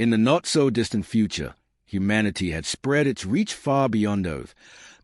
In the not-so-distant future, humanity had spread its reach far beyond Earth,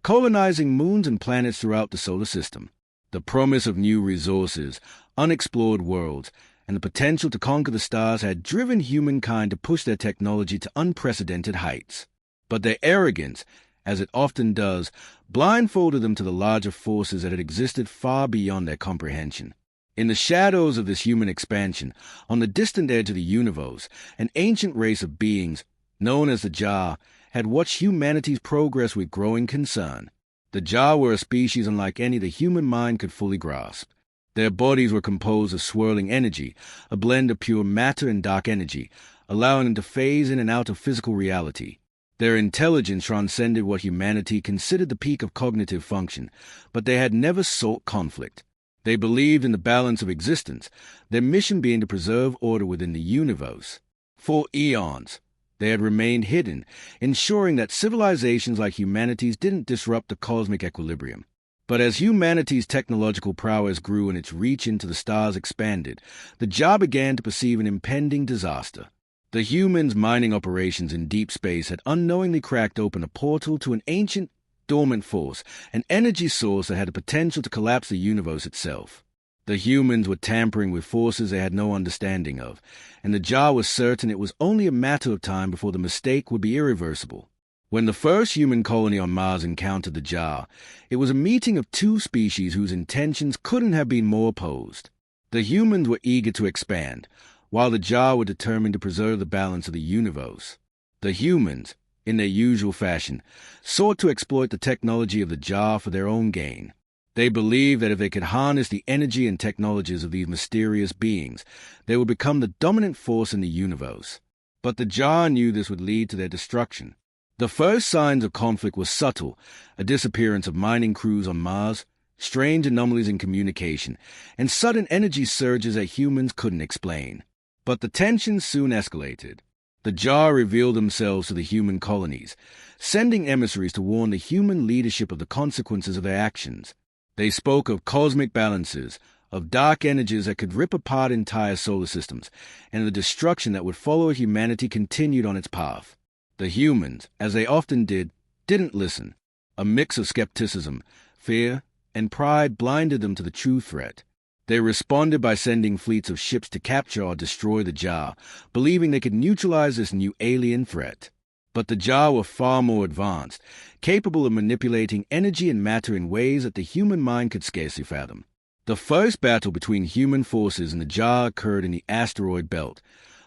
colonizing moons and planets throughout the solar system. The promise of new resources, unexplored worlds, and the potential to conquer the stars had driven humankind to push their technology to unprecedented heights. But their arrogance, as it often does, blindfolded them to the larger forces that had existed far beyond their comprehension. In the shadows of this human expansion, on the distant edge of the universe, an ancient race of beings, known as the Jar, had watched humanity's progress with growing concern. The Jar were a species unlike any the human mind could fully grasp. Their bodies were composed of swirling energy, a blend of pure matter and dark energy, allowing them to phase in and out of physical reality. Their intelligence transcended what humanity considered the peak of cognitive function, but they had never sought conflict. They believed in the balance of existence, their mission being to preserve order within the universe. For eons, they had remained hidden, ensuring that civilizations like humanity's didn't disrupt the cosmic equilibrium. But as humanity's technological prowess grew and its reach into the stars expanded, the Jar began to perceive an impending disaster. The humans' mining operations in deep space had unknowingly cracked open a portal to an ancient, dormant force, an energy source that had the potential to collapse the universe itself. The humans were tampering with forces they had no understanding of, and the Jar was certain it was only a matter of time before the mistake would be irreversible. When the first human colony on Mars encountered the Jar, it was a meeting of two species whose intentions couldn't have been more opposed. The humans were eager to expand, while the Jar were determined to preserve the balance of the universe. The humans, in their usual fashion, sought to exploit the technology of the Jar for their own gain. They believed that if they could harness the energy and technologies of these mysterious beings, they would become the dominant force in the universe. But the Jar knew this would lead to their destruction. The first signs of conflict were subtle: a disappearance of mining crews on Mars, strange anomalies in communication, and sudden energy surges that humans couldn't explain. But the tensions soon escalated. The Jar revealed themselves to the human colonies, sending emissaries to warn the human leadership of the consequences of their actions. They spoke of cosmic balances, of dark energies that could rip apart entire solar systems, and the destruction that would follow if humanity continued on its path. The humans, as they often did, didn't listen. A mix of skepticism, fear, and pride blinded them to the true threat. They responded by sending fleets of ships to capture or destroy the Jar, believing they could neutralize this new alien threat. But the Jar were far more advanced, capable of manipulating energy and matter in ways that the human mind could scarcely fathom. The first battle between human forces and the Jar occurred in the asteroid belt,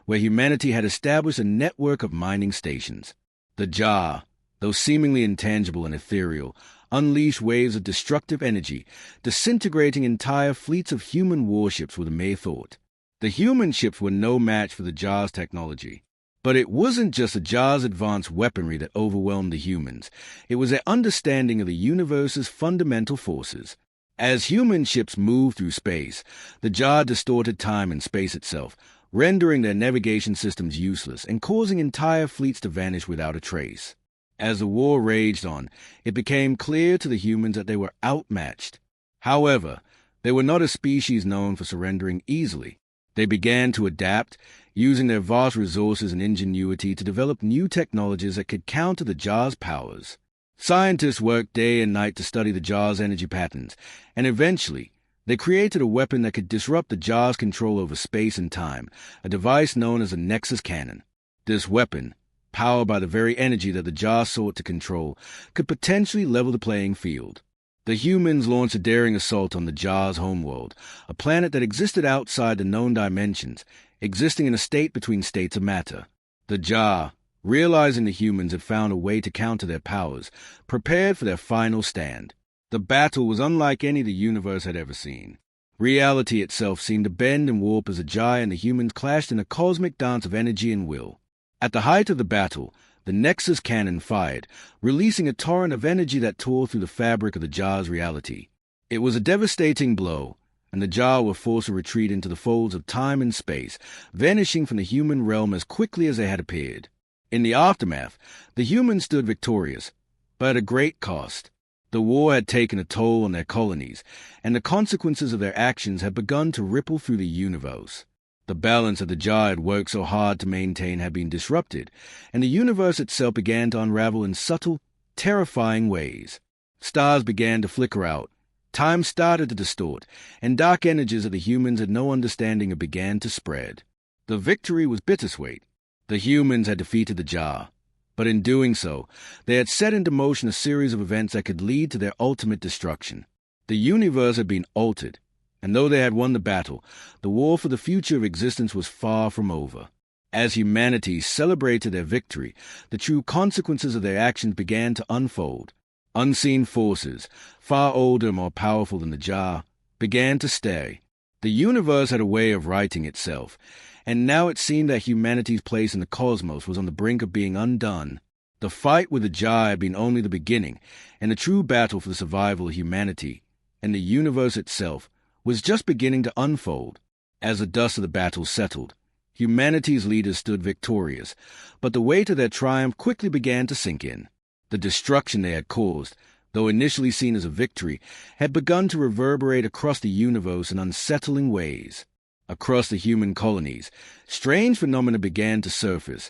where humanity had established a network of mining stations. The Jar, though seemingly intangible and ethereal, unleashed waves of destructive energy, disintegrating entire fleets of human warships with a mere thought. The human ships were no match for the Jar's technology. But it wasn't just the Jar's advanced weaponry that overwhelmed the humans. It was their understanding of the universe's fundamental forces. As human ships moved through space, the Jar distorted time and space itself, rendering their navigation systems useless and causing entire fleets to vanish without a trace. As the war raged on, it became clear to the humans that they were outmatched. However, they were not a species known for surrendering easily. They began to adapt, using their vast resources and ingenuity to develop new technologies that could counter the Jar's powers. Scientists worked day and night to study the Jar's energy patterns, and eventually, they created a weapon that could disrupt the Jar's control over space and time, a device known as a Nexus Cannon. This weapon, powered by the very energy that the Jar sought to control, could potentially level the playing field. The humans launched a daring assault on the Jar's homeworld, a planet that existed outside the known dimensions, existing in a state between states of matter. The Jar, realizing the humans had found a way to counter their powers, prepared for their final stand. The battle was unlike any the universe had ever seen. Reality itself seemed to bend and warp as the Jar and the humans clashed in a cosmic dance of energy and will. At the height of the battle, the Nexus Cannon fired, releasing a torrent of energy that tore through the fabric of the Jar's reality. It was a devastating blow, and the Jar were forced to retreat into the folds of time and space, vanishing from the human realm as quickly as they had appeared. In the aftermath, the humans stood victorious, but at a great cost. The war had taken a toll on their colonies, and the consequences of their actions had begun to ripple through the universe. The balance that the jar had worked so hard to maintain had been disrupted, and the universe itself began to unravel in subtle, terrifying ways. Stars began to flicker out, time started to distort, and dark energies that the humans had no understanding of began to spread. The victory was bittersweet. The humans had defeated the jar, but in doing so, they had set into motion a series of events that could lead to their ultimate destruction. The universe had been altered, and though they had won the battle, the war for the future of existence was far from over. As humanity celebrated their victory, the true consequences of their actions began to unfold. Unseen forces, far older and more powerful than the jar, began to stay. The universe had a way of righting itself, and now it seemed that humanity's place in the cosmos was on the brink of being undone. The fight with the jar had been only the beginning, and the true battle for the survival of humanity and the universe itself was just beginning to unfold. As the dust of the battle settled, humanity's leaders stood victorious, but the weight of their triumph quickly began to sink in. The destruction they had caused, though initially seen as a victory, had begun to reverberate across the universe in unsettling ways. Across the human colonies, strange phenomena began to surface: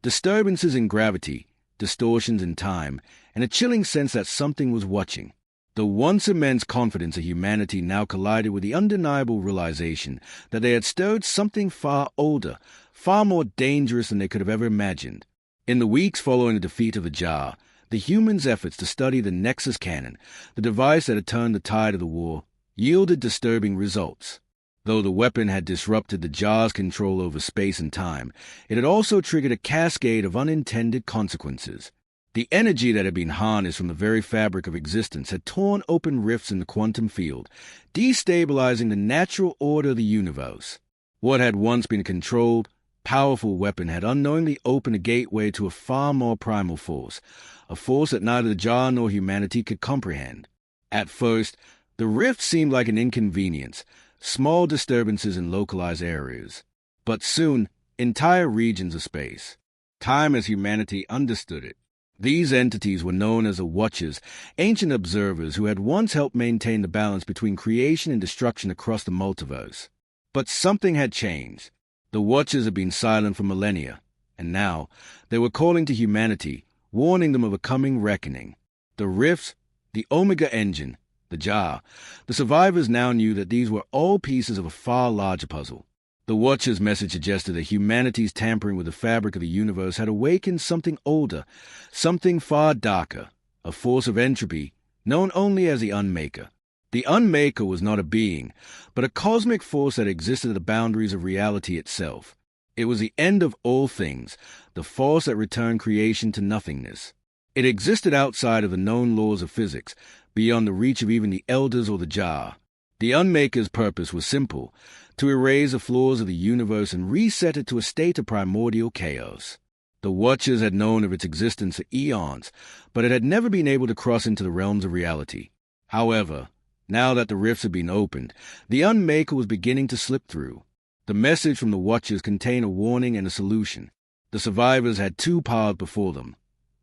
disturbances in gravity, distortions in time, and a chilling sense that something was watching. The once immense confidence of humanity now collided with the undeniable realization that they had stirred something far older, far more dangerous than they could have ever imagined. In the weeks following the defeat of the jar, the humans' efforts to study the Nexus Cannon, the device that had turned the tide of the war, yielded disturbing results. Though the weapon had disrupted the jar's control over space and time, it had also triggered a cascade of unintended consequences. The energy that had been harnessed from the very fabric of existence had torn open rifts in the quantum field, destabilizing the natural order of the universe. What had once been a controlled, powerful weapon had unknowingly opened a gateway to a far more primal force, a force that neither the jar nor humanity could comprehend. At first, the rift seemed like an inconvenience, small disturbances in localized areas. But soon, entire regions of space, time as humanity understood it. These entities were known as the Watchers, ancient observers who had once helped maintain the balance between creation and destruction across the multiverse. But something had changed. The Watchers had been silent for millennia, and now they were calling to humanity, warning them of a coming reckoning. The rifts, the Omega engine, the jar. The survivors now knew that these were all pieces of a far larger puzzle. The Watcher's message suggested that humanity's tampering with the fabric of the universe had awakened something older, something far darker, a force of entropy known only as the Unmaker. The Unmaker was not a being, but a cosmic force that existed at the boundaries of reality itself. It was the end of all things, the force that returned creation to nothingness. It existed outside of the known laws of physics, beyond the reach of even the elders or the jar. The Unmaker's purpose was simple: to erase the flaws of the universe and reset it to a state of primordial chaos. The Watchers had known of its existence for eons, but it had never been able to cross into the realms of reality. However, now that the rifts had been opened, the Unmaker was beginning to slip through. The message from the Watchers contained a warning and a solution. The survivors had two paths before them.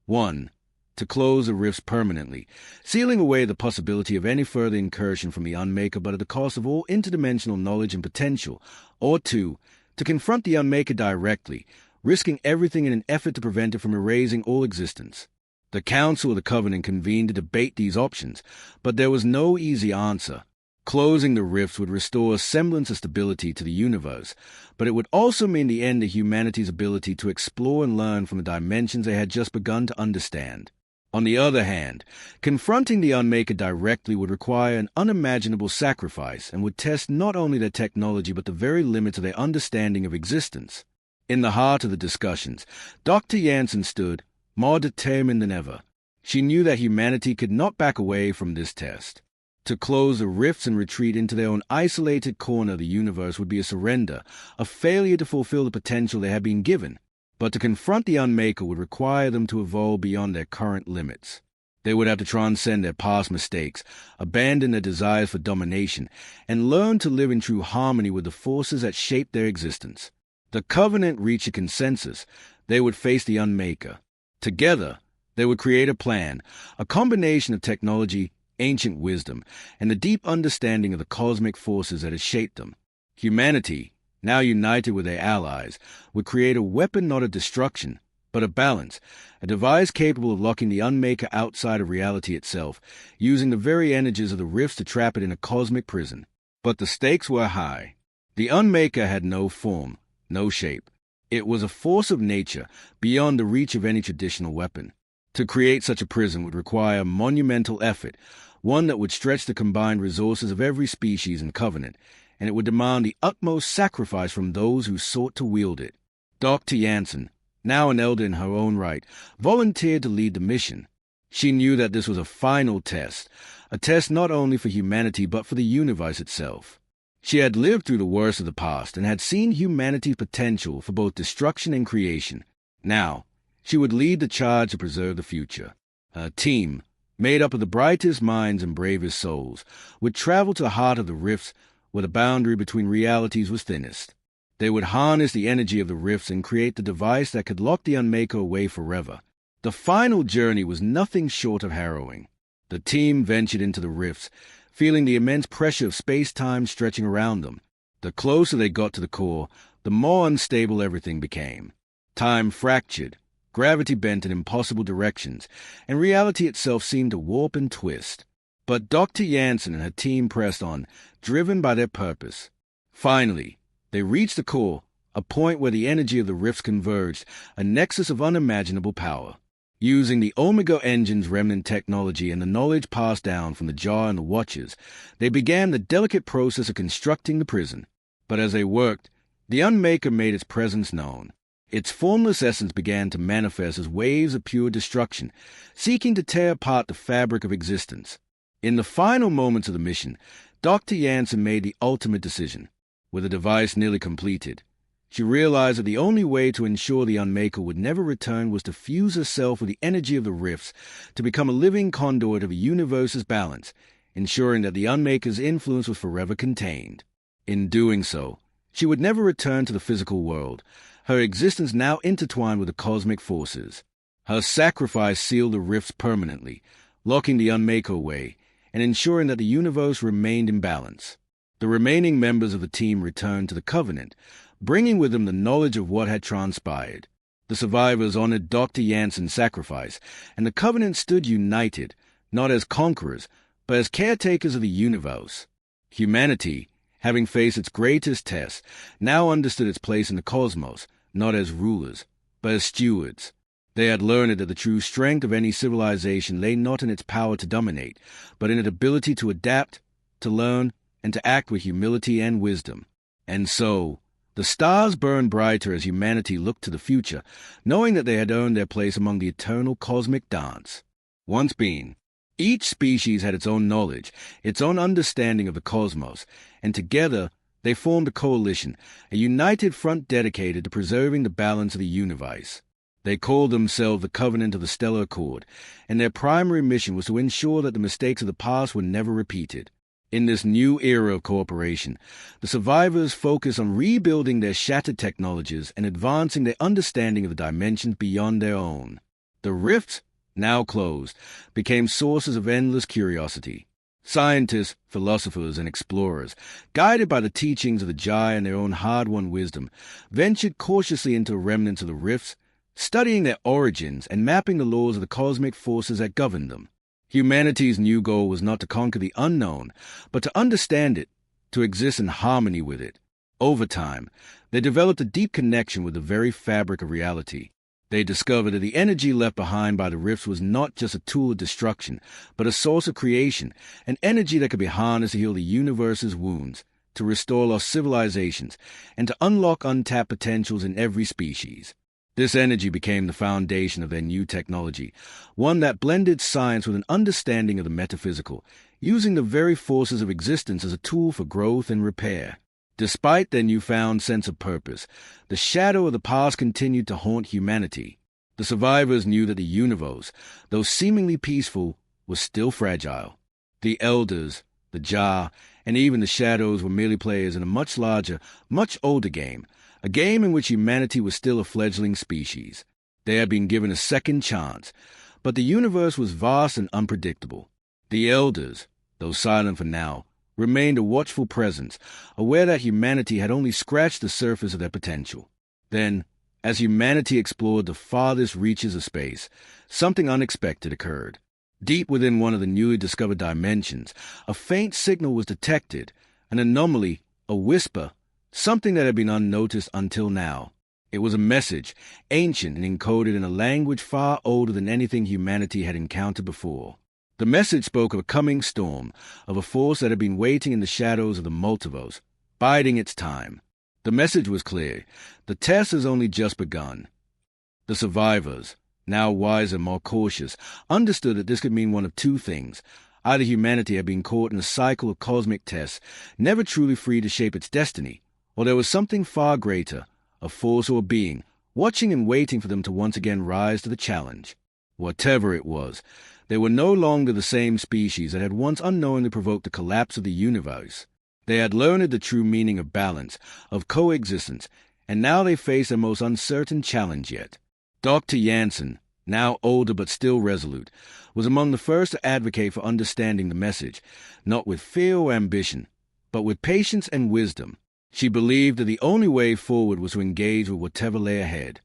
One, to close the rifts permanently, sealing away the possibility of any further incursion from the Unmaker but at the cost of all interdimensional knowledge and potential. Or two, to confront the Unmaker directly, risking everything in an effort to prevent it from erasing all existence. The Council of the Covenant convened to debate these options, but there was no easy answer. Closing the rifts would restore a semblance of stability to the universe, but it would also mean the end of humanity's ability to explore and learn from the dimensions they had just begun to understand. On the other hand, confronting the Unmaker directly would require an unimaginable sacrifice and would test not only their technology but the very limits of their understanding of existence. In the heart of the discussions, Dr. Jansen stood, more determined than ever. She knew that humanity could not back away from this test. To close the rifts and retreat into their own isolated corner of the universe would be a surrender, a failure to fulfill the potential they had been given. But to confront the Unmaker would require them to evolve beyond their current limits. They would have to transcend their past mistakes, abandon their desires for domination, and learn to live in true harmony with the forces that shaped their existence. The Covenant reached a consensus. They would face the Unmaker. Together, they would create a plan, a combination of technology, ancient wisdom, and the deep understanding of the cosmic forces that had shaped them. Humanity, now united with their allies, would create a weapon not of destruction, but of balance, a device capable of locking the Unmaker outside of reality itself, using the very energies of the rifts to trap it in a cosmic prison. But the stakes were high. The Unmaker had no form, no shape. It was a force of nature, beyond the reach of any traditional weapon. To create such a prison would require monumental effort, one that would stretch the combined resources of every species and covenant, and it would demand the utmost sacrifice from those who sought to wield it. Dr. Jansen, now an elder in her own right, volunteered to lead the mission. She knew that this was a final test, a test not only for humanity but for the universe itself. She had lived through the worst of the past and had seen humanity's potential for both destruction and creation. Now, she would lead the charge to preserve the future. Her team, made up of the brightest minds and bravest souls, would travel to the heart of the rifts where the boundary between realities was thinnest. They would harness the energy of the rifts and create the device that could lock the Unmaker away forever. The final journey was nothing short of harrowing. The team ventured into the rifts, feeling the immense pressure of space-time stretching around them. The closer they got to the core, the more unstable everything became. Time fractured, gravity bent in impossible directions, and reality itself seemed to warp and twist. But Dr. Jansen and her team pressed on, driven by their purpose. Finally, they reached the core, a point where the energy of the rifts converged, a nexus of unimaginable power. Using the Omega Engine's remnant technology and the knowledge passed down from the Jar and the Watchers, they began the delicate process of constructing the prison. But as they worked, the Unmaker made its presence known. Its formless essence began to manifest as waves of pure destruction, seeking to tear apart the fabric of existence. In the final moments of the mission, Dr. Jansen made the ultimate decision. With the device nearly completed, she realized that the only way to ensure the Unmaker would never return was to fuse herself with the energy of the rifts, to become a living conduit of the universe's balance, ensuring that the Unmaker's influence was forever contained. In doing so, she would never return to the physical world, her existence now intertwined with the cosmic forces. Her sacrifice sealed the rifts permanently, locking the Unmaker away, and ensuring that the universe remained in balance. The remaining members of the team returned to the Covenant, bringing with them the knowledge of what had transpired. The survivors honored Dr. Jansen's sacrifice, and the Covenant stood united, not as conquerors, but as caretakers of the universe. Humanity, having faced its greatest test, now understood its place in the cosmos, not as rulers, but as stewards. They had learned that the true strength of any civilization lay not in its power to dominate, but in its ability to adapt, to learn, and to act with humility and wisdom. And so, the stars burned brighter as humanity looked to the future, knowing that they had earned their place among the eternal cosmic dance. Once being, each species had its own knowledge, its own understanding of the cosmos, and together they formed a coalition, a united front dedicated to preserving the balance of the universe. They called themselves the Covenant of the Stellar Accord, and their primary mission was to ensure that the mistakes of the past were never repeated. In this new era of cooperation, the survivors focused on rebuilding their shattered technologies and advancing their understanding of the dimensions beyond their own. The rifts, now closed, became sources of endless curiosity. Scientists, philosophers, and explorers, guided by the teachings of the Jai and their own hard-won wisdom, ventured cautiously into the remnants of the rifts, studying their origins and mapping the laws of the cosmic forces that governed them. Humanity's new goal was not to conquer the unknown, but to understand it, to exist in harmony with it. Over time, they developed a deep connection with the very fabric of reality. They discovered that the energy left behind by the rifts was not just a tool of destruction, but a source of creation, an energy that could be harnessed to heal the universe's wounds, to restore lost civilizations, and to unlock untapped potentials in every species. This energy became the foundation of their new technology, one that blended science with an understanding of the metaphysical, using the very forces of existence as a tool for growth and repair. Despite their newfound sense of purpose, the shadow of the past continued to haunt humanity. The survivors knew that the universe, though seemingly peaceful, was still fragile. The elders, the Jar, and even the shadows were merely players in a much larger, much older game, a game in which humanity was still a fledgling species. They had been given a second chance, but the universe was vast and unpredictable. The elders, though silent for now, remained a watchful presence, aware that humanity had only scratched the surface of their potential. Then, as humanity explored the farthest reaches of space, something unexpected occurred. Deep within one of the newly discovered dimensions, a faint signal was detected, an anomaly, a whisper, something that had been unnoticed until now. It was a message, ancient and encoded in a language far older than anything humanity had encountered before. The message spoke of a coming storm, of a force that had been waiting in the shadows of the multiverse, biding its time. The message was clear. The test has only just begun. The survivors, now wiser, more cautious, understood that this could mean one of two things. Either humanity had been caught in a cycle of cosmic tests, never truly free to shape its destiny, or there was something far greater, a force or a being, watching and waiting for them to once again rise to the challenge. Whatever it was, they were no longer the same species that had once unknowingly provoked the collapse of the universe. They had learned the true meaning of balance, of coexistence, and now they faced their most uncertain challenge yet. Dr. Jansen, now older but still resolute, was among the first to advocate for understanding the message, not with fear or ambition, but with patience and wisdom. She believed that the only way forward was to engage with whatever lay ahead,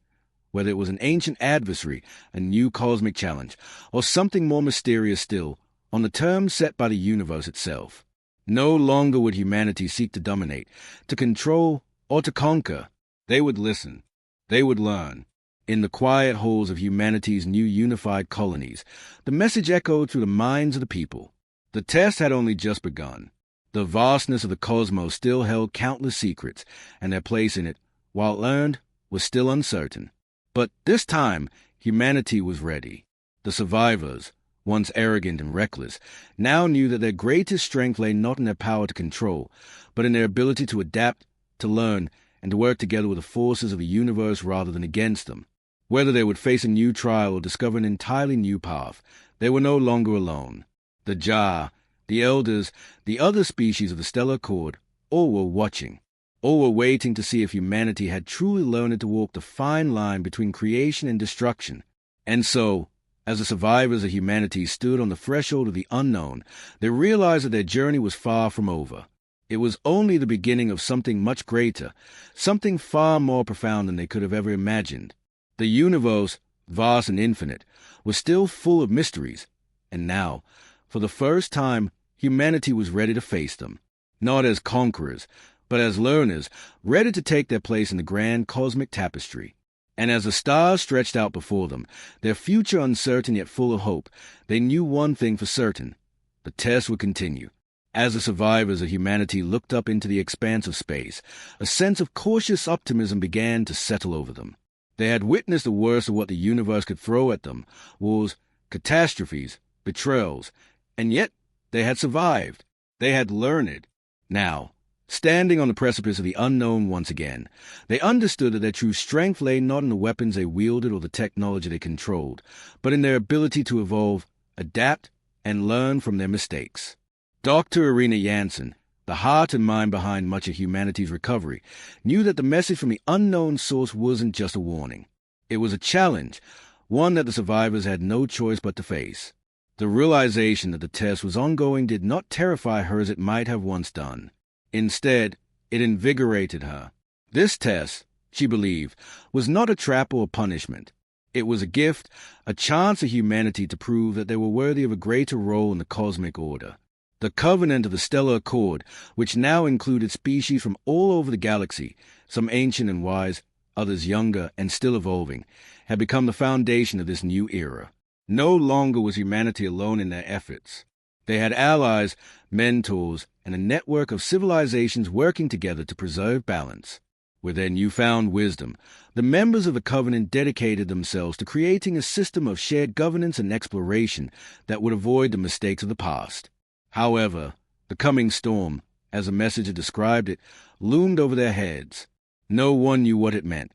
whether it was an ancient adversary, a new cosmic challenge, or something more mysterious still, on the terms set by the universe itself. No longer would humanity seek to dominate, to control, or to conquer. They would listen. They would learn. In the quiet halls of humanity's new unified colonies, the message echoed through the minds of the people. The test had only just begun. The vastness of the cosmos still held countless secrets, and their place in it, while learned, was still uncertain. But this time, humanity was ready. The survivors, once arrogant and reckless, now knew that their greatest strength lay not in their power to control, but in their ability to adapt, to learn, and to work together with the forces of the universe rather than against them. Whether they would face a new trial or discover an entirely new path, they were no longer alone. The Jar, the Elders, the other species of the Stellar Accord, all were watching. All were waiting to see if humanity had truly learned to walk the fine line between creation and destruction. And so, as the survivors of humanity stood on the threshold of the unknown, they realized that their journey was far from over. It was only the beginning of something much greater, something far more profound than they could have ever imagined. The universe, vast and infinite, was still full of mysteries, and now, for the first time, humanity was ready to face them, not as conquerors, but as learners, ready to take their place in the grand cosmic tapestry. And as the stars stretched out before them, their future uncertain yet full of hope, they knew one thing for certain. The test would continue. As the survivors of humanity looked up into the expanse of space, a sense of cautious optimism began to settle over them. They had witnessed the worst of what the universe could throw at them, wars, catastrophes, betrayals, and yet they had survived. They had learned. Now, standing on the precipice of the unknown once again, they understood that their true strength lay not in the weapons they wielded or the technology they controlled, but in their ability to evolve, adapt, and learn from their mistakes. Dr. Irina Jansen, the heart and mind behind much of humanity's recovery, knew that the message from the unknown source wasn't just a warning. It was a challenge, one that the survivors had no choice but to face. The realization that the test was ongoing did not terrify her as it might have once done. Instead, it invigorated her. This test, she believed, was not a trap or a punishment. It was a gift, a chance for humanity to prove that they were worthy of a greater role in the cosmic order. The covenant of the Stellar Accord, which now included species from all over the galaxy, some ancient and wise, others younger and still evolving, had become the foundation of this new era. No longer was humanity alone in their efforts. They had allies, mentors, and a network of civilizations working together to preserve balance. With their newfound wisdom, the members of the Covenant dedicated themselves to creating a system of shared governance and exploration that would avoid the mistakes of the past. However, the coming storm, as the messenger described it, loomed over their heads. No one knew what it meant,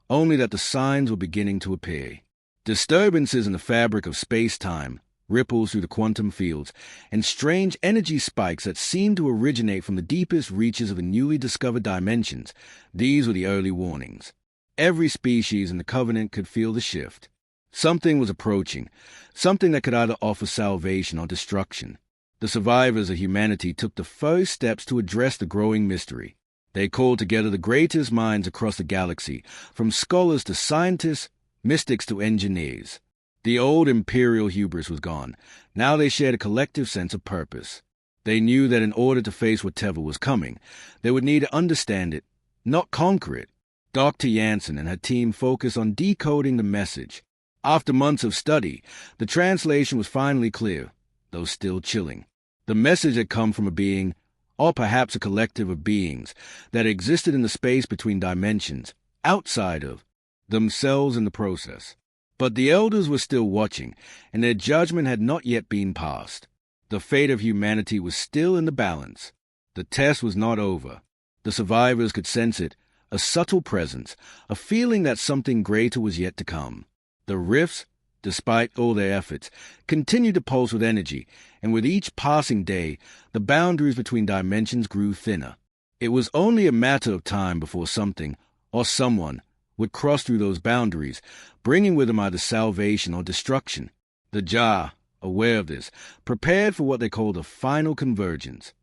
only that the signs were beginning to appear. Disturbances in the fabric of space-time, ripples through the quantum fields, and strange energy spikes that seemed to originate from the deepest reaches of the newly discovered dimensions, these were the early warnings. Every species in the Covenant could feel the shift. Something was approaching, something that could either offer salvation or destruction. The survivors of humanity took the first steps to address the growing mystery. They called together the greatest minds across the galaxy, from scholars to scientists, mystics to engineers. The old imperial hubris was gone. Now they shared a collective sense of purpose. They knew that in order to face whatever was coming, they would need to understand it, not conquer it. Dr. Jansen and her team focused on decoding the message. After months of study, the translation was finally clear, though still chilling. The message had come from a being, or perhaps a collective of beings, that existed in the space between dimensions, outside of themselves in the process. But the elders were still watching, and their judgment had not yet been passed. The fate of humanity was still in the balance. The test was not over. The survivors could sense it, a subtle presence, a feeling that something greater was yet to come. The rifts, despite all their efforts, continued to pulse with energy, and with each passing day, the boundaries between dimensions grew thinner. It was only a matter of time before something, or someone, would cross through those boundaries, bringing with them either salvation or destruction. The Jar, aware of this, prepared for what they called a final convergence.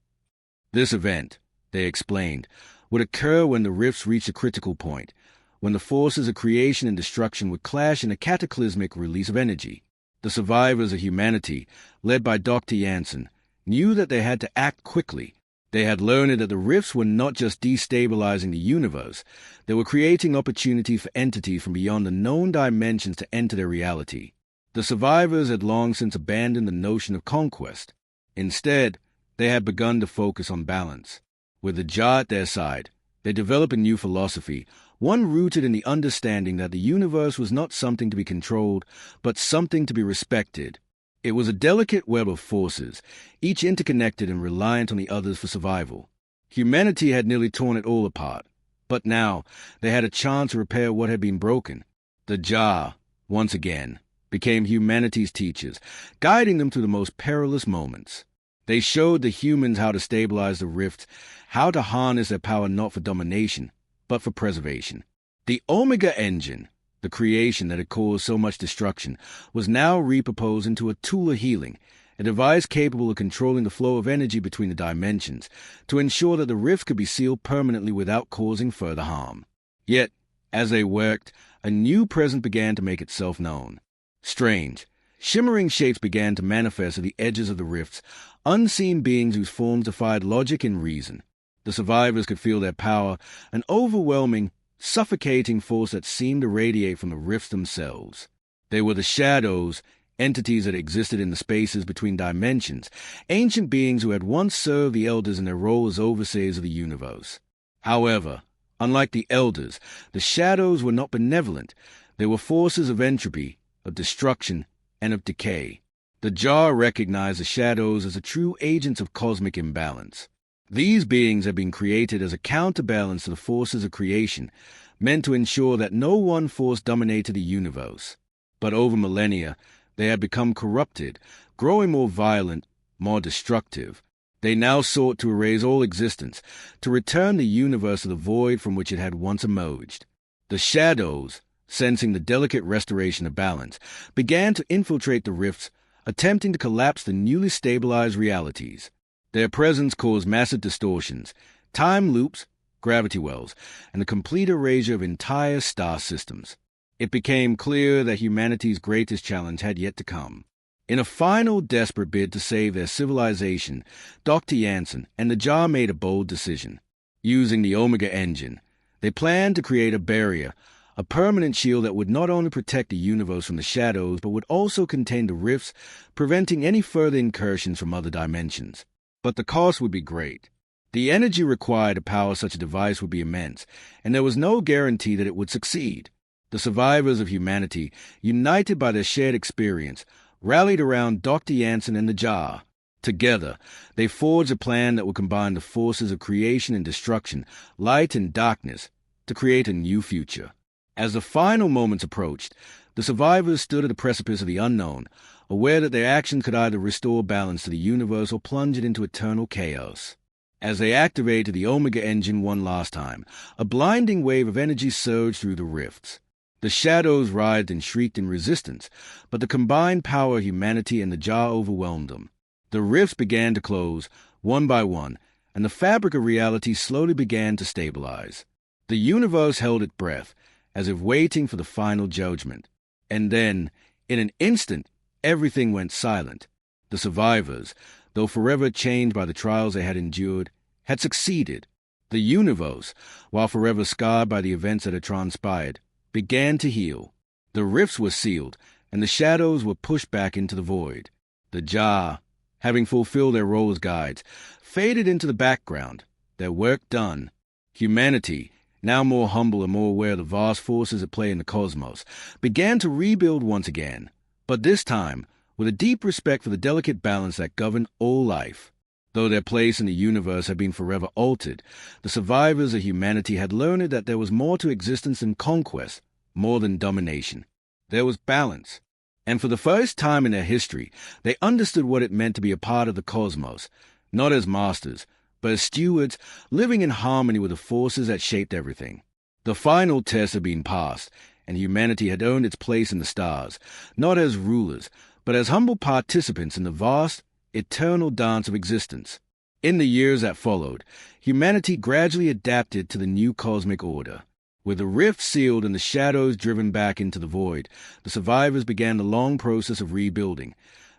This event, they explained, would occur when the rifts reached a critical point, when the forces of creation and destruction would clash in a cataclysmic release of energy. The survivors of humanity, led by Dr. Jansen, knew that they had to act quickly. They had learned that the rifts were not just destabilizing the universe, they were creating opportunity for entities from beyond the known dimensions to enter their reality. The survivors had long since abandoned the notion of conquest. Instead, they had begun to focus on balance. With the Jar at their side, they developed a new philosophy, one rooted in the understanding that the universe was not something to be controlled, but something to be respected. It was a delicate web of forces, each interconnected and reliant on the others for survival. Humanity had nearly torn it all apart, but now they had a chance to repair what had been broken. The Jar, once again, became humanity's teachers, guiding them through the most perilous moments. They showed the humans how to stabilize the rifts, how to harness their power not for domination, but for preservation. The Omega Engine, the creation that had caused so much destruction, was now repurposed into a tool of healing, a device capable of controlling the flow of energy between the dimensions to ensure that the rift could be sealed permanently without causing further harm. Yet, as they worked, a new presence began to make itself known. Strange, shimmering shapes began to manifest at the edges of the rifts, unseen beings whose forms defied logic and reason. The survivors could feel their power, an overwhelming, suffocating force that seemed to radiate from the rifts themselves. They were the shadows, entities that existed in the spaces between dimensions, ancient beings who had once served the elders in their role as overseers of the universe. However, unlike the elders, the shadows were not benevolent. They were forces of entropy, of destruction, and of decay. The Jar recognized the shadows as the true agents of cosmic imbalance. These beings had been created as a counterbalance to the forces of creation, meant to ensure that no one force dominated the universe. But over millennia, they had become corrupted, growing more violent, more destructive. They now sought to erase all existence, to return the universe to the void from which it had once emerged. The shadows, sensing the delicate restoration of balance, began to infiltrate the rifts, attempting to collapse the newly stabilized realities. Their presence caused massive distortions, time loops, gravity wells, and the complete erasure of entire star systems. It became clear that humanity's greatest challenge had yet to come. In a final desperate bid to save their civilization, Dr. Jansen and the Jar made a bold decision. Using the Omega Engine, they planned to create a barrier, a permanent shield that would not only protect the universe from the shadows, but would also contain the rifts, preventing any further incursions from other dimensions. But the cost would be great. The energy required to power such a device would be immense, and there was no guarantee that it would succeed. The survivors of humanity, united by their shared experience, rallied around Dr. Jansen and the Jar. Together, they forged a plan that would combine the forces of creation and destruction, light and darkness, to create a new future. As the final moments approached, the survivors stood at the precipice of the unknown, aware that their actions could either restore balance to the universe or plunge it into eternal chaos. As they activated the Omega Engine one last time, a blinding wave of energy surged through the rifts. The shadows writhed and shrieked in resistance, but the combined power of humanity and the Jar overwhelmed them. The rifts began to close, one by one, and the fabric of reality slowly began to stabilize. The universe held its breath, as if waiting for the final judgment. And then, in an instant, everything went silent. The survivors, though forever changed by the trials they had endured, had succeeded. The universe, while forever scarred by the events that had transpired, began to heal. The rifts were sealed, and the shadows were pushed back into the void. The jar, having fulfilled their role as guides, faded into the background, their work done. Humanity, now more humble and more aware of the vast forces at play in the cosmos, began to rebuild once again, but this time with a deep respect for the delicate balance that governed all life. Though their place in the universe had been forever altered, the survivors of humanity had learned that there was more to existence than conquest, more than domination. There was balance. And for the first time in their history, they understood what it meant to be a part of the cosmos, not as masters, but as stewards living in harmony with the forces that shaped everything. The final test had been passed, and humanity had earned its place in the stars, not as rulers, but as humble participants in the vast, eternal dance of existence. In the years that followed, humanity gradually adapted to the new cosmic order. With the rift sealed and the shadows driven back into the void, the survivors began the long process of rebuilding,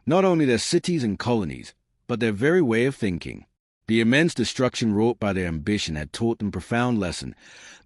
not only their cities and colonies, but their very way of thinking. The immense destruction wrought by their ambition had taught them a profound lesson.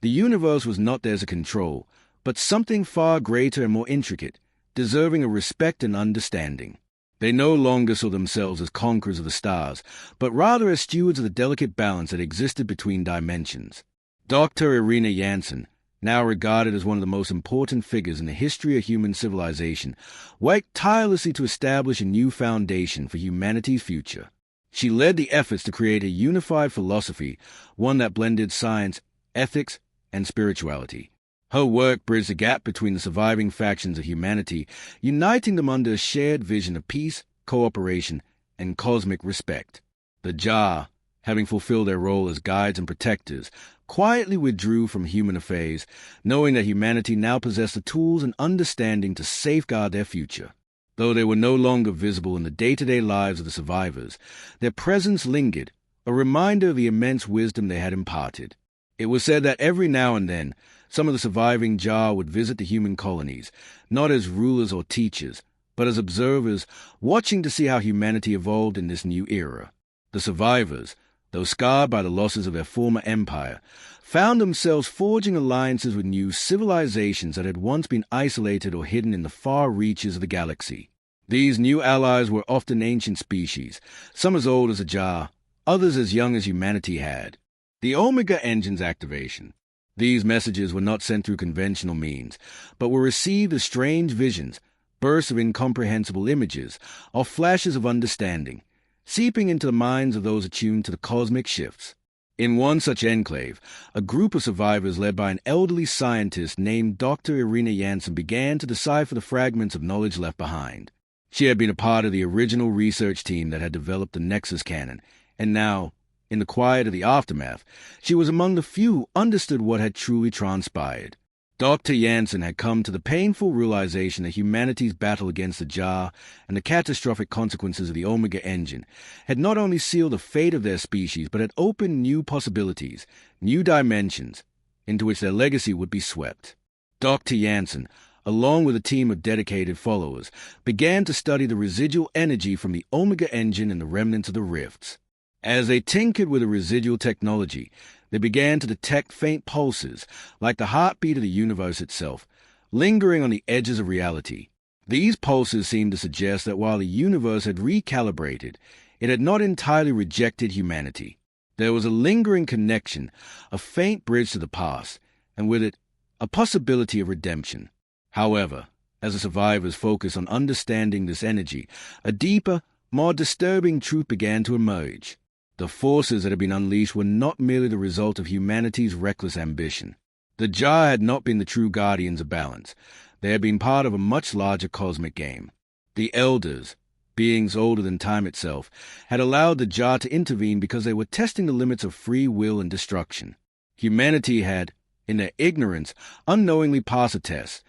The universe was not theirs to control, but something far greater and more intricate, deserving of respect and understanding. They no longer saw themselves as conquerors of the stars, but rather as stewards of the delicate balance that existed between dimensions. Dr. Irina Jansen, now regarded as one of the most important figures in the history of human civilization, worked tirelessly to establish a new foundation for humanity's future. She led the efforts to create a unified philosophy, one that blended science, ethics, and spirituality. Her work bridged the gap between the surviving factions of humanity, uniting them under a shared vision of peace, cooperation, and cosmic respect. The Jar, having fulfilled their role as guides and protectors, quietly withdrew from human affairs, knowing that humanity now possessed the tools and understanding to safeguard their future. Though they were no longer visible in the day-to-day lives of the survivors, their presence lingered, a reminder of the immense wisdom they had imparted. It was said that every now and then, some of the surviving Jar would visit the human colonies, not as rulers or teachers, but as observers, watching to see how humanity evolved in this new era. The survivors, though scarred by the losses of their former empire, found themselves forging alliances with new civilizations that had once been isolated or hidden in the far reaches of the galaxy. These new allies were often ancient species, some as old as the Jar, others as young as humanity had. The Omega Engine's activation. These messages were not sent through conventional means, but were received as strange visions, bursts of incomprehensible images, or flashes of understanding, seeping into the minds of those attuned to the cosmic shifts. In one such enclave, a group of survivors led by an elderly scientist named Dr. Irina Jansen began to decipher the fragments of knowledge left behind. She had been a part of the original research team that had developed the Nexus cannon, and now, in the quiet of the aftermath, she was among the few who understood what had truly transpired. Dr. Jansen had come to the painful realization that humanity's battle against the Jar and the catastrophic consequences of the Omega Engine had not only sealed the fate of their species, but had opened new possibilities, new dimensions, into which their legacy would be swept. Dr. Jansen, along with a team of dedicated followers, began to study the residual energy from the Omega Engine and the remnants of the rifts. As they tinkered with the residual technology, they began to detect faint pulses, like the heartbeat of the universe itself, lingering on the edges of reality. These pulses seemed to suggest that while the universe had recalibrated, it had not entirely rejected humanity. There was a lingering connection, a faint bridge to the past, and with it, a possibility of redemption. However, as the survivors focused on understanding this energy, a deeper, more disturbing truth began to emerge. The forces that had been unleashed were not merely the result of humanity's reckless ambition. The Jar had not been the true guardians of balance. They had been part of a much larger cosmic game. The Elders, beings older than time itself, had allowed the Jar to intervene because they were testing the limits of free will and destruction. Humanity had, in their ignorance, unknowingly passed a test,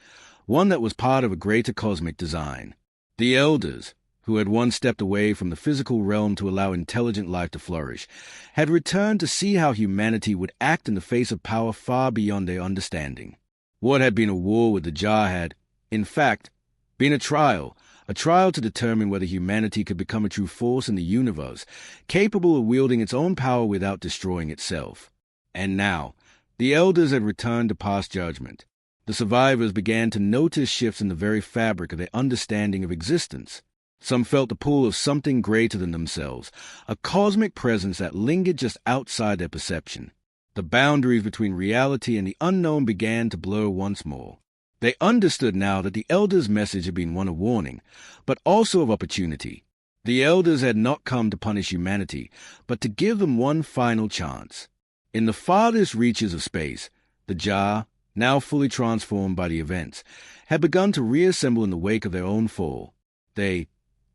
one that was part of a greater cosmic design. The Elders, who had once stepped away from the physical realm to allow intelligent life to flourish, had returned to see how humanity would act in the face of power far beyond their understanding. What had been a war with the Jar had, in fact, been a trial to determine whether humanity could become a true force in the universe, capable of wielding its own power without destroying itself. And now, the elders had returned to pass judgment. The survivors began to notice shifts in the very fabric of their understanding of existence. Some felt the pull of something greater than themselves, a cosmic presence that lingered just outside their perception. The boundaries between reality and the unknown began to blur once more. They understood now that the elders' message had been one of warning, but also of opportunity. The elders had not come to punish humanity, but to give them one final chance. In the farthest reaches of space, the Jar, now fully transformed by the events, had begun to reassemble in the wake of their own fall. They,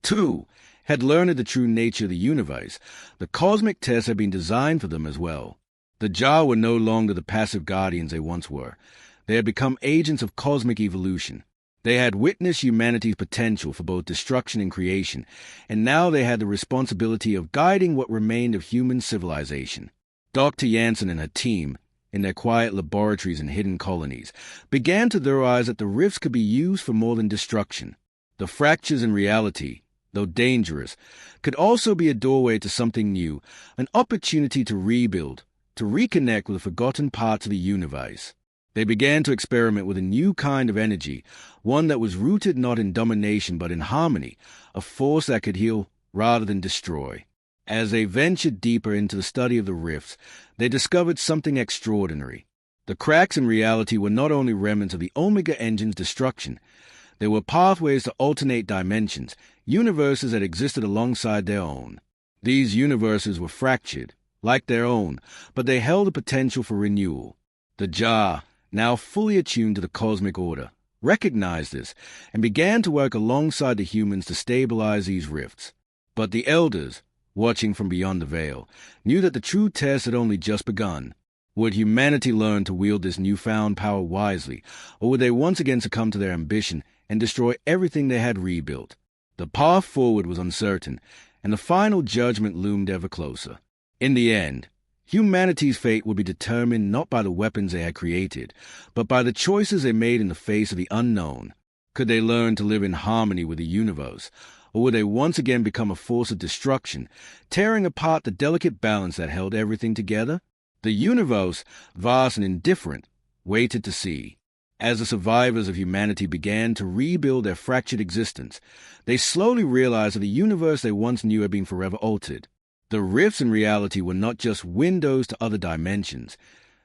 too, had learned the true nature of the universe. The cosmic test had been designed for them as well. The Jar were no longer the passive guardians they once were. They had become agents of cosmic evolution. They had witnessed humanity's potential for both destruction and creation, and now they had the responsibility of guiding what remained of human civilization. Dr. Jansen and her team, in their quiet laboratories and hidden colonies, began to theorize that the rifts could be used for more than destruction. The fractures in reality, though dangerous, could also be a doorway to something new, an opportunity to rebuild, to reconnect with the forgotten parts of the universe. They began to experiment with a new kind of energy, one that was rooted not in domination but in harmony, a force that could heal rather than destroy. As they ventured deeper into the study of the rifts, they discovered something extraordinary. The cracks in reality were not only remnants of the Omega Engine's destruction. They were pathways to alternate dimensions, universes that existed alongside their own. These universes were fractured, like their own, but they held the potential for renewal. The Jar, now fully attuned to the cosmic order, recognized this and began to work alongside the humans to stabilize these rifts. But the elders, watching from beyond the veil, knew that the true test had only just begun. Would humanity learn to wield this newfound power wisely, or would they once again succumb to their ambition and destroy everything they had rebuilt? The path forward was uncertain, and the final judgment loomed ever closer. In the end, humanity's fate would be determined not by the weapons they had created, but by the choices they made in the face of the unknown. Could they learn to live in harmony with the universe, or would they once again become a force of destruction, tearing apart the delicate balance that held everything together? The universe, vast and indifferent, waited to see. As the survivors of humanity began to rebuild their fractured existence, they slowly realized that the universe they once knew had been forever altered. The rifts in reality were not just windows to other dimensions.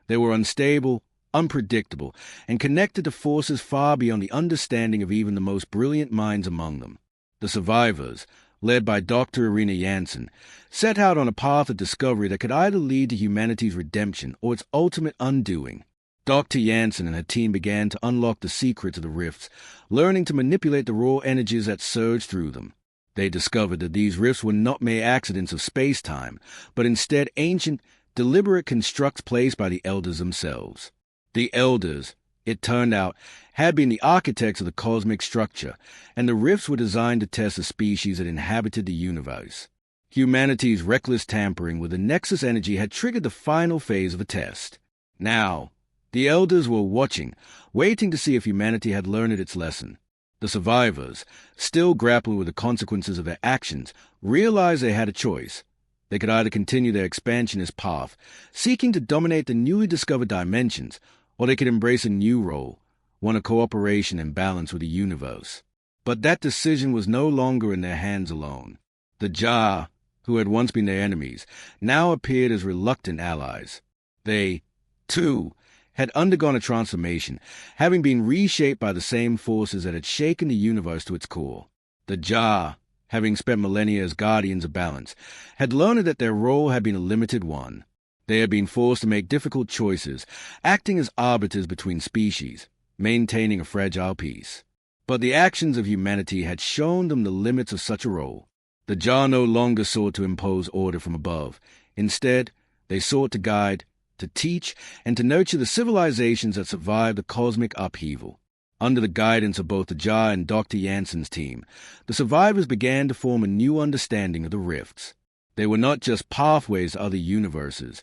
They were unstable, unpredictable, and connected to forces far beyond the understanding of even the most brilliant minds among them. The survivors, led by Dr. Irina Jansen, set out on a path of discovery that could either lead to humanity's redemption or its ultimate undoing. Dr. Jansen and her team began to unlock the secrets of the rifts, learning to manipulate the raw energies that surged through them. They discovered that these rifts were not mere accidents of space-time, but instead ancient, deliberate constructs placed by the elders themselves. The elders, it turned out, had been the architects of the cosmic structure, and the rifts were designed to test the species that inhabited the universe. Humanity's reckless tampering with the Nexus energy had triggered the final phase of the test. Now, the elders were watching, waiting to see if humanity had learned its lesson. The survivors, still grappling with the consequences of their actions, realized they had a choice. They could either continue their expansionist path, seeking to dominate the newly discovered dimensions, or they could embrace a new role, one of cooperation and balance with the universe. But that decision was no longer in their hands alone. The Jar, who had once been their enemies, now appeared as reluctant allies. They, too, had undergone a transformation, having been reshaped by the same forces that had shaken the universe to its core. The Jar, having spent millennia as guardians of balance, had learned that their role had been a limited one. They had been forced to make difficult choices, acting as arbiters between species, maintaining a fragile peace. But the actions of humanity had shown them the limits of such a role. The Jar no longer sought to impose order from above. Instead, they sought to guide, to teach, and to nurture the civilizations that survived the cosmic upheaval. Under the guidance of both the Jar and Dr. Jansen's team, the survivors began to form a new understanding of the rifts. They were not just pathways to other universes.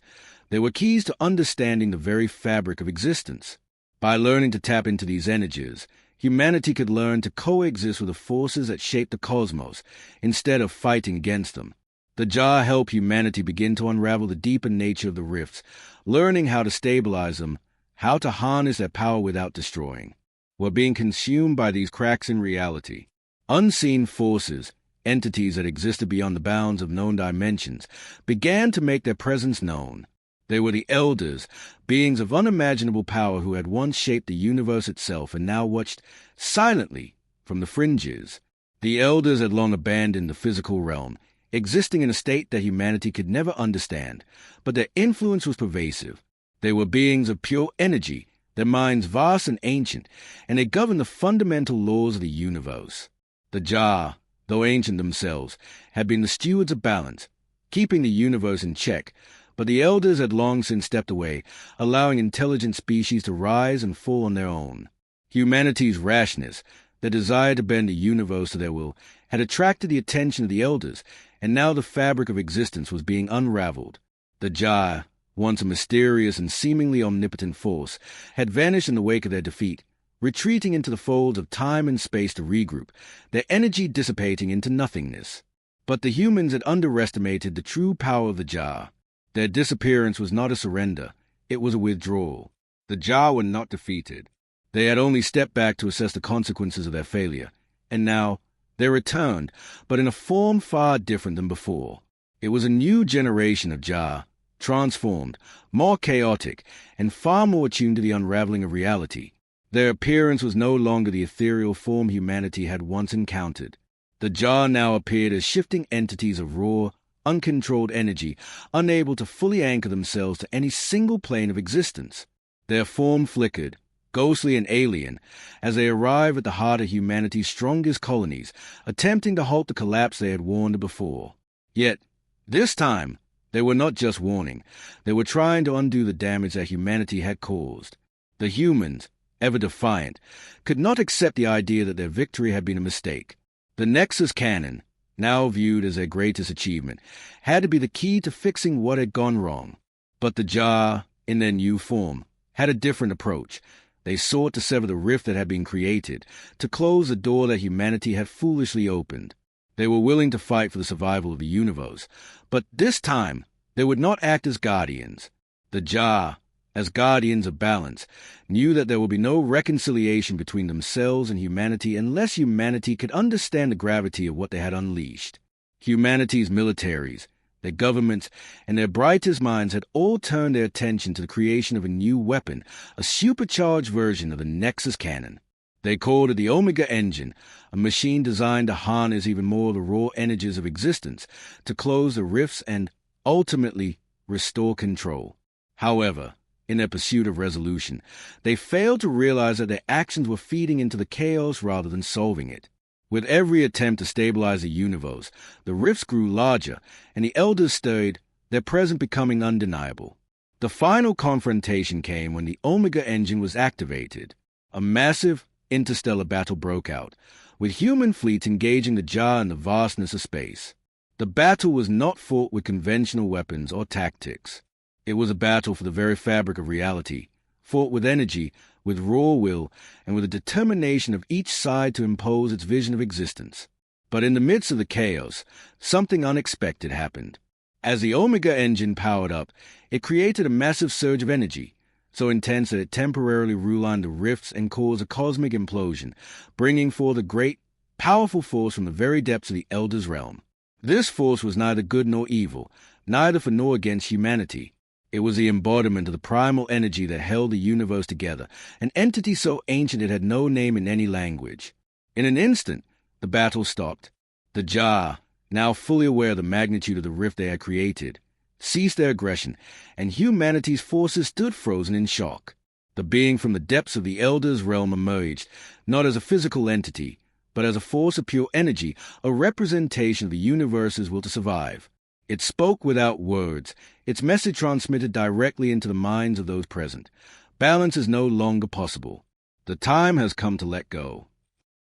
They were keys to understanding the very fabric of existence. By learning to tap into these energies, humanity could learn to coexist with the forces that shape the cosmos, instead of fighting against them. The Jar helped humanity begin to unravel the deeper nature of the rifts, learning how to stabilize them, how to harness their power without destroying. Were being consumed by these cracks in reality. Unseen forces, entities that existed beyond the bounds of known dimensions, began to make their presence known. They were the Elders, beings of unimaginable power who had once shaped the universe itself and now watched silently from the fringes. The Elders had long abandoned the physical realm, existing in a state that humanity could never understand, but their influence was pervasive. They were beings of pure energy, their minds vast and ancient, and they governed the fundamental laws of the universe. The Jar, though ancient themselves, had been the stewards of balance, keeping the universe in check, but the Elders had long since stepped away, allowing intelligent species to rise and fall on their own. Humanity's rashness, the desire to bend the universe to their will, had attracted the attention of the Elders, and now the fabric of existence was being unraveled. The Jar, once a mysterious and seemingly omnipotent force, had vanished in the wake of their defeat, retreating into the folds of time and space to regroup, their energy dissipating into nothingness. But the humans had underestimated the true power of the Jar. Their disappearance was not a surrender, it was a withdrawal. The Jar were not defeated. They had only stepped back to assess the consequences of their failure, and now they returned, but in a form far different than before. It was a new generation of Jar, transformed, more chaotic, and far more attuned to the unraveling of reality. Their appearance was no longer the ethereal form humanity had once encountered. The Jar now appeared as shifting entities of raw, uncontrolled energy, unable to fully anchor themselves to any single plane of existence. Their form flickered, ghostly and alien, as they arrived at the heart of humanity's strongest colonies, attempting to halt the collapse they had warned before. Yet, this time, they were not just warning. They were trying to undo the damage that humanity had caused. The humans, ever defiant, could not accept the idea that their victory had been a mistake. The Nexus Cannon, now viewed as their greatest achievement, had to be the key to fixing what had gone wrong. But the Jar, in their new form, had a different approach. They sought to sever the rift that had been created, to close the door that humanity had foolishly opened. They were willing to fight for the survival of the universe, but this time they would not act as guardians. The Jar, as guardians of balance, knew that there would be no reconciliation between themselves and humanity unless humanity could understand the gravity of what they had unleashed. Humanity's militaries, their governments, and their brightest minds had all turned their attention to the creation of a new weapon, a supercharged version of the Nexus Cannon. They called it the Omega Engine, a machine designed to harness even more of the raw energies of existence, to close the rifts and, ultimately, restore control. However, in their pursuit of resolution, they failed to realize that their actions were feeding into the chaos rather than solving it. With every attempt to stabilize the universe, the rifts grew larger, and the Elders stirred, their presence becoming undeniable. The final confrontation came when the Omega Engine was activated. A massive, interstellar battle broke out, with human fleets engaging the Jar in the vastness of space. The battle was not fought with conventional weapons or tactics. It was a battle for the very fabric of reality, fought with energy, with raw will, and with the determination of each side to impose its vision of existence. But in the midst of the chaos, something unexpected happened. As the Omega Engine powered up, it created a massive surge of energy, so intense that it temporarily realigned the rifts and caused a cosmic implosion, bringing forth a great, powerful force from the very depths of the Elders' realm. This force was neither good nor evil, neither for nor against humanity. It was the embodiment of the primal energy that held the universe together, an entity so ancient it had no name in any language. In an instant, the battle stopped. The Jar, now fully aware of the magnitude of the rift they had created, ceased their aggression, and humanity's forces stood frozen in shock. The being from the depths of the Elders' realm emerged, not as a physical entity, but as a force of pure energy, a representation of the universe's will to survive. It spoke without words, its message transmitted directly into the minds of those present. Balance is no longer possible. The time has come to let go.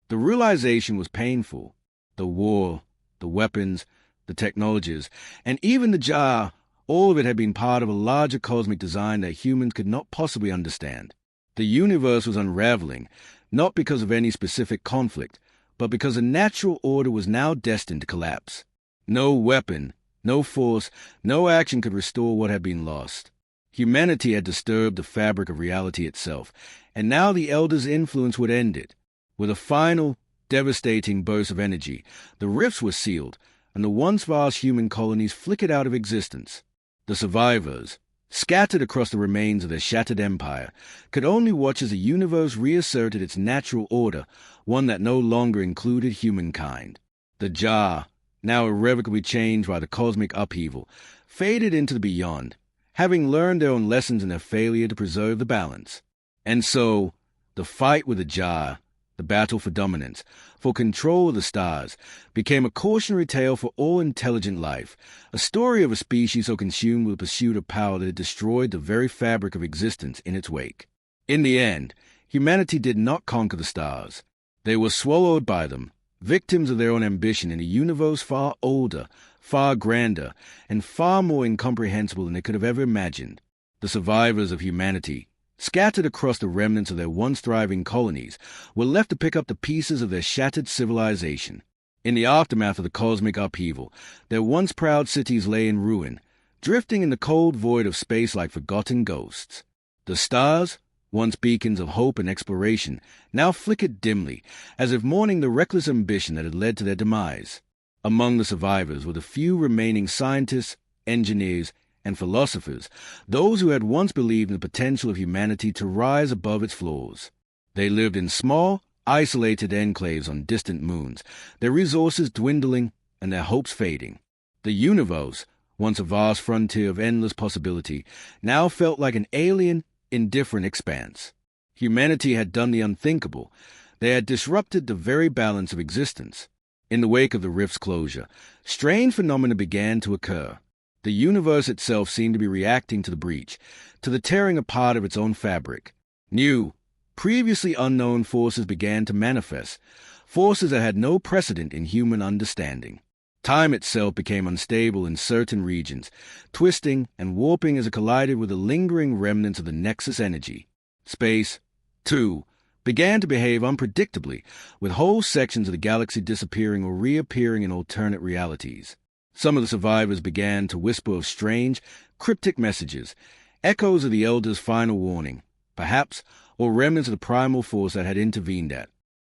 The realization was painful. The war, the weapons, the technologies, and even the jar, all of it had been part of a larger cosmic design that humans could not possibly understand. The universe was unraveling, not because of any specific conflict, but because a natural order was now destined to collapse. No weapon, no force, no action could restore what had been lost. Humanity had disturbed the fabric of reality itself, and now the Elders' influence would end it. With a final, devastating burst of energy, the rifts were sealed, and the once vast human colonies flickered out of existence. The survivors, scattered across the remains of their shattered empire, could only watch as the universe reasserted its natural order, one that no longer included humankind. The jar, now irrevocably changed by the cosmic upheaval, faded into the beyond, having learned their own lessons in their failure to preserve the balance. And so, the fight with the jar, the battle for dominance, for control of the stars, became a cautionary tale for all intelligent life, a story of a species so consumed with the pursuit of power that it destroyed the very fabric of existence in its wake. In the end, humanity did not conquer the stars. They were swallowed by them, victims of their own ambition in a universe far older, far grander, and far more incomprehensible than they could have ever imagined. The survivors of humanity, scattered across the remnants of their once thriving colonies, were left to pick up the pieces of their shattered civilization. In the aftermath of the cosmic upheaval, their once proud cities lay in ruin, drifting in the cold void of space like forgotten ghosts. The stars, once beacons of hope and exploration, now flickered dimly, as if mourning the reckless ambition that had led to their demise. Among the survivors were the few remaining scientists, engineers, and philosophers, those who had once believed in the potential of humanity to rise above its flaws. They lived in small, isolated enclaves on distant moons, their resources dwindling and their hopes fading. The universe, once a vast frontier of endless possibility, now felt like an alien, indifferent expanse. Humanity had done the unthinkable. They had disrupted the very balance of existence. In the wake of the rift's closure, strange phenomena began to occur. The universe itself seemed to be reacting to the breach, to the tearing apart of its own fabric. New, previously unknown forces began to manifest, forces that had no precedent in human understanding. Time itself became unstable in certain regions, twisting and warping as it collided with the lingering remnants of the Nexus energy. Space, too, began to behave unpredictably, with whole sections of the galaxy disappearing or reappearing in alternate realities. Some of the survivors began to whisper of strange, cryptic messages, echoes of the Elders' final warning, perhaps, or remnants of the primal force that had intervened at